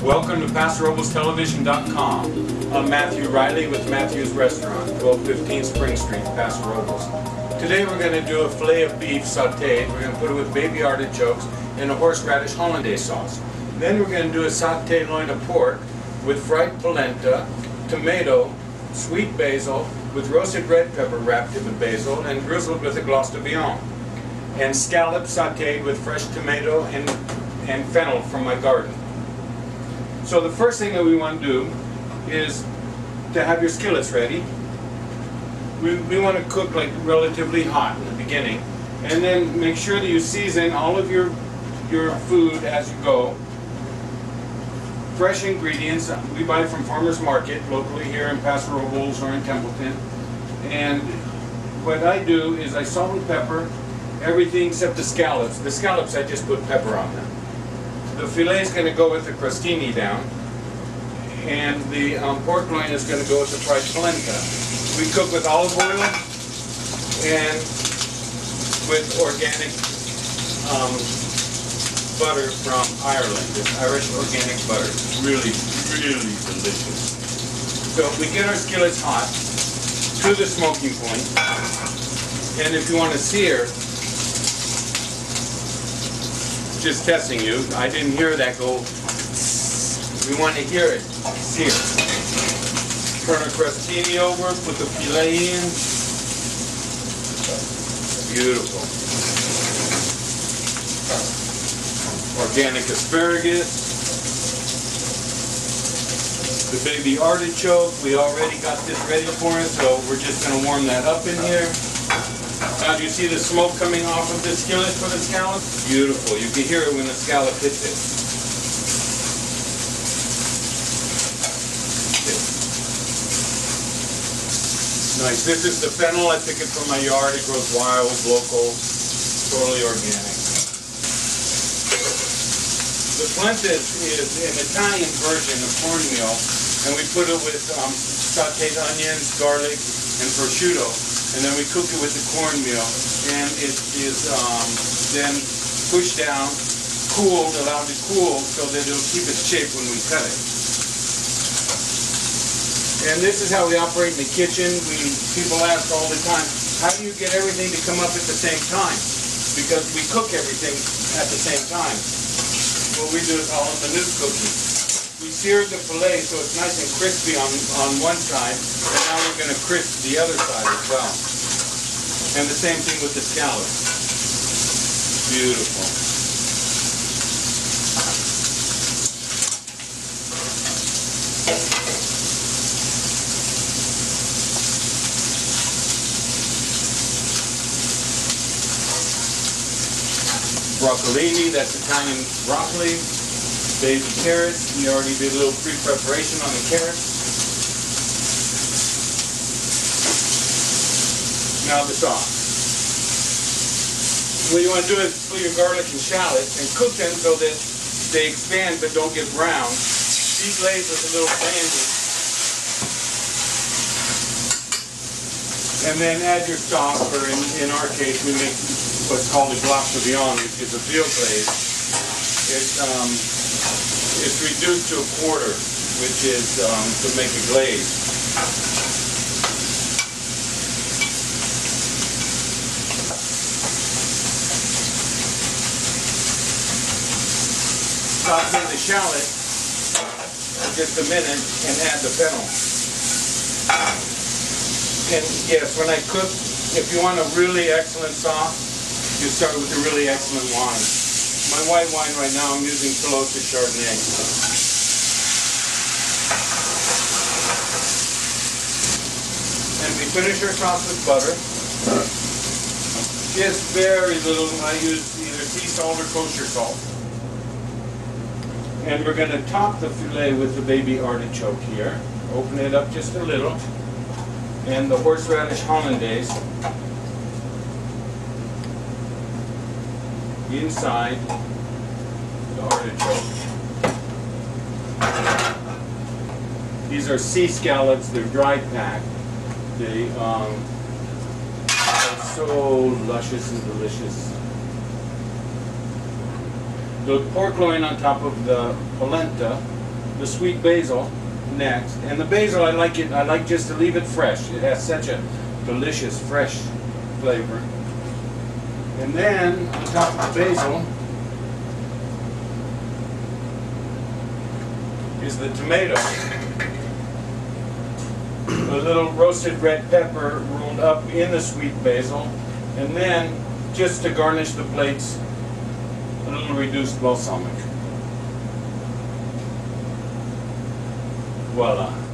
Welcome to PasoRoblesTelevision.com. I'm Matthew Riley with Matthew's Restaurant, 1215 Spring Street, Paso Robles. Today we're going to do a filet of beef sauteed. We're going to put it with baby artichokes and a horseradish hollandaise sauce. Then we're going to do a sauteed loin of pork with fried polenta, tomato, sweet basil, with roasted red pepper wrapped in the basil and drizzled with a glace de viande. And scallops sauteed with fresh tomato and fennel from my garden. So the first thing that we want to do is to have your skillets ready. We want to cook like relatively hot in the beginning, and then make sure that you season all of your food as you go. Fresh ingredients we buy from farmers market locally here in Paso Robles or in Templeton. And what I do is I salt and pepper everything except the scallops. The scallops I just put pepper on them. The filet is going to go with the crostini down, and the pork loin is going to go with the fried polenta. We cook with olive oil and with organic butter from Ireland. It's Irish organic butter. It's really, really delicious. So we get our skillets hot to the smoking point, and if you want to sear, just testing you. I didn't hear that go. We want to hear it. Sear. Turn our crostini over, put the filet in. Beautiful. Organic asparagus. The baby artichoke. We already got this ready for it, so we're just going to warm that up in here. Now, do you see the smoke coming off of the skillet for the scallop? Beautiful. You can hear it when the scallop hits it. Nice. This is the fennel. I pick it from my yard. It grows wild, local, totally organic. The polenta is an Italian version of cornmeal, and we put it with sauteed onions, garlic, and prosciutto. And then we cook it with the cornmeal, and it is then pushed down, cooled, allowed to cool, so that it'll keep its shape when we cut it. And this is how we operate in the kitchen. People ask all the time, how do you get everything to come up at the same time? Because we cook everything at the same time. What we do is all in the new cooking. We seared the filet so it's nice and crispy on one side, and now we're going to crisp the other side as well. And the same thing with the scallops. Beautiful. Broccolini, that's Italian broccoli. Baby carrots, we already did a little pre-preparation on the carrots. Now the sauce. What you want to do is put your garlic and shallots and cook them so that they expand but don't get brown. Deglaze with a little brandy. And then add your stock, or in our case we make what's called a glace de viande, which is a veal glaze. It's reduced to a quarter, which is to make a glaze. Saute the shallot for just a minute and add the fennel. And yes, when I cook, if you want a really excellent sauce, you start with a really excellent wine. My white wine right now, I'm using Tolosa Chardonnay. And we finish our sauce with butter. Just very little. I use either sea salt or kosher salt. And we're going to top the filet with the baby artichoke here. Open it up just a little. And the horseradish hollandaise inside the artichoke. These are sea scallops. They're dry packed. They are so luscious and delicious. The pork loin on top of the polenta, the sweet basil next. And the basil, I like just to leave it fresh. It has such a delicious fresh flavor. And then on top of the basil is the tomato. A little roasted red pepper rolled up in the sweet basil, and then just to garnish the plates, a little reduced balsamic. Voila.